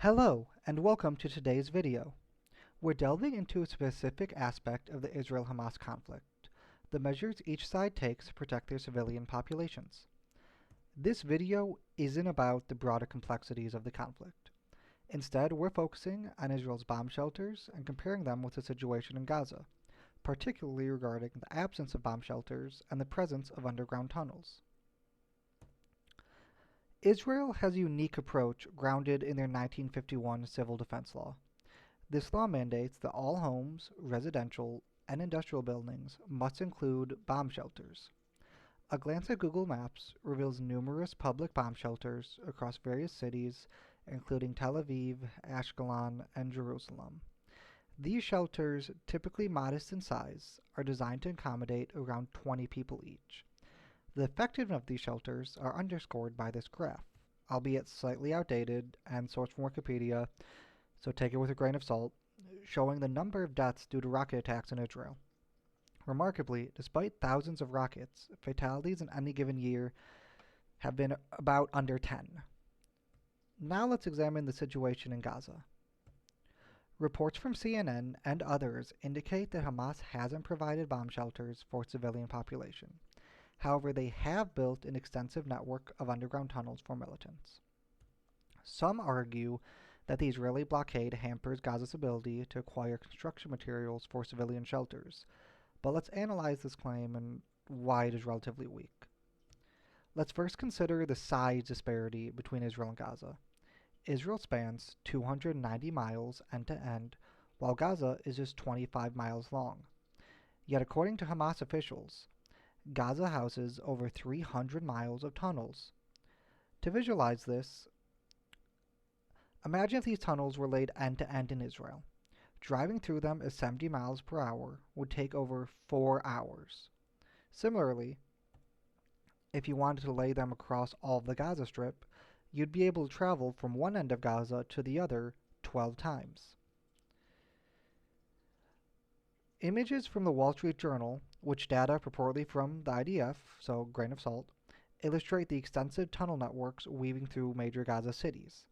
Hello, and welcome to today's video. We're delving into a specific aspect of the Israel-Hamas conflict, the measures each side takes to protect their civilian populations. This video isn't about the broader complexities of the conflict. Instead, we're focusing on Israel's bomb shelters and comparing them with the situation in Gaza, particularly regarding the absence of bomb shelters and the presence of underground tunnels. Israel has a unique approach grounded in their 1951 Civil Defense Law. This law mandates that all homes, residential, and industrial buildings must include bomb shelters. A glance at Google Maps reveals numerous public bomb shelters across various cities, including Tel Aviv, Ashkelon, and Jerusalem. These shelters, typically modest in size, are designed to accommodate around 20 people each. The effectiveness of these shelters are underscored by this graph, albeit slightly outdated and sourced from Wikipedia, so take it with a grain of salt, showing the number of deaths due to rocket attacks in Israel. Remarkably, despite thousands of rockets, fatalities in any given year have been about under 10. Now let's examine the situation in Gaza. Reports from CNN and others indicate that Hamas hasn't provided bomb shelters for civilian population. However, they have built an extensive network of underground tunnels for militants. Some argue that the Israeli blockade hampers Gaza's ability to acquire construction materials for civilian shelters, but let's analyze this claim and why it is relatively weak. Let's first consider the size disparity between Israel and Gaza. Israel spans 290 miles end to end, while Gaza is just 25 miles long. Yet according to Hamas officials, Gaza houses over 300 miles of tunnels. To visualize this, imagine if these tunnels were laid end to end in Israel. Driving through them at 70 miles per hour would take over 4 hours. Similarly, if you wanted to lay them across all of the Gaza Strip, you'd be able to travel from one end of Gaza to the other 12 times. Images from the Wall Street Journal, which data purportedly from the IDF, so grain of salt, illustrate the extensive tunnel networks weaving through major Gaza cities.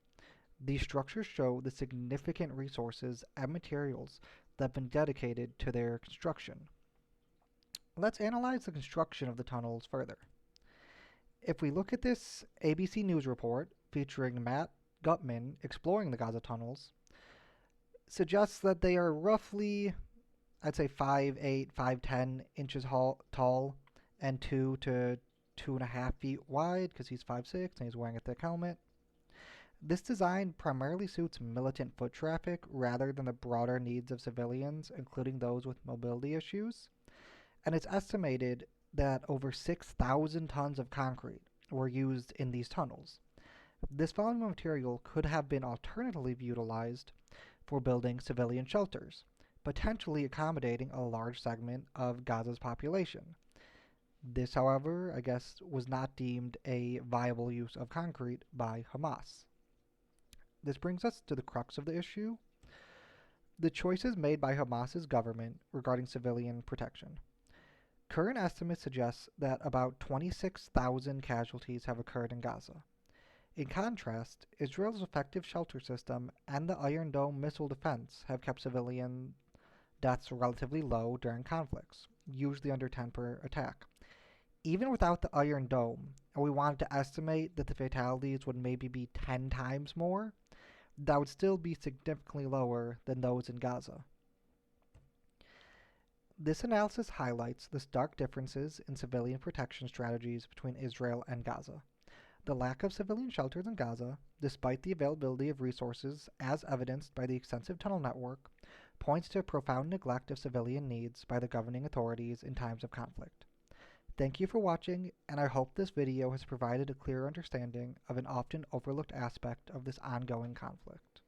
These structures show the significant resources and materials that have been dedicated to their construction. Let's analyze the construction of the tunnels further. If we look at this ABC News report featuring Matt Gutman exploring the Gaza tunnels, suggests that they are roughly, I'd say 5'8", 5'10" inches tall and 2 to 2.5 feet wide because he's 5'6" and he's wearing a thick helmet. This design primarily suits militant foot traffic rather than the broader needs of civilians, including those with mobility issues. And it's estimated that over 6,000 tons of concrete were used in these tunnels. This volume of material could have been alternatively utilized for building civilian shelters, potentially accommodating a large segment of Gaza's population. This, however, I guess, was not deemed a viable use of concrete by Hamas. This brings us to the crux of the issue: the choices made by Hamas's government regarding civilian protection. Current estimates suggest that about 26,000 casualties have occurred in Gaza. In contrast, Israel's effective shelter system and the Iron Dome missile defense have kept civilian deaths relatively low during conflicts, usually under 10 per attack. Even without the Iron Dome, and we wanted to estimate that the fatalities would maybe be 10 times more, that would still be significantly lower than those in Gaza. This analysis highlights the stark differences in civilian protection strategies between Israel and Gaza. The lack of civilian shelters in Gaza, despite the availability of resources as evidenced by the extensive tunnel network, points to a profound neglect of civilian needs by the governing authorities in times of conflict. Thank you for watching, and I hope this video has provided a clear understanding of an often overlooked aspect of this ongoing conflict.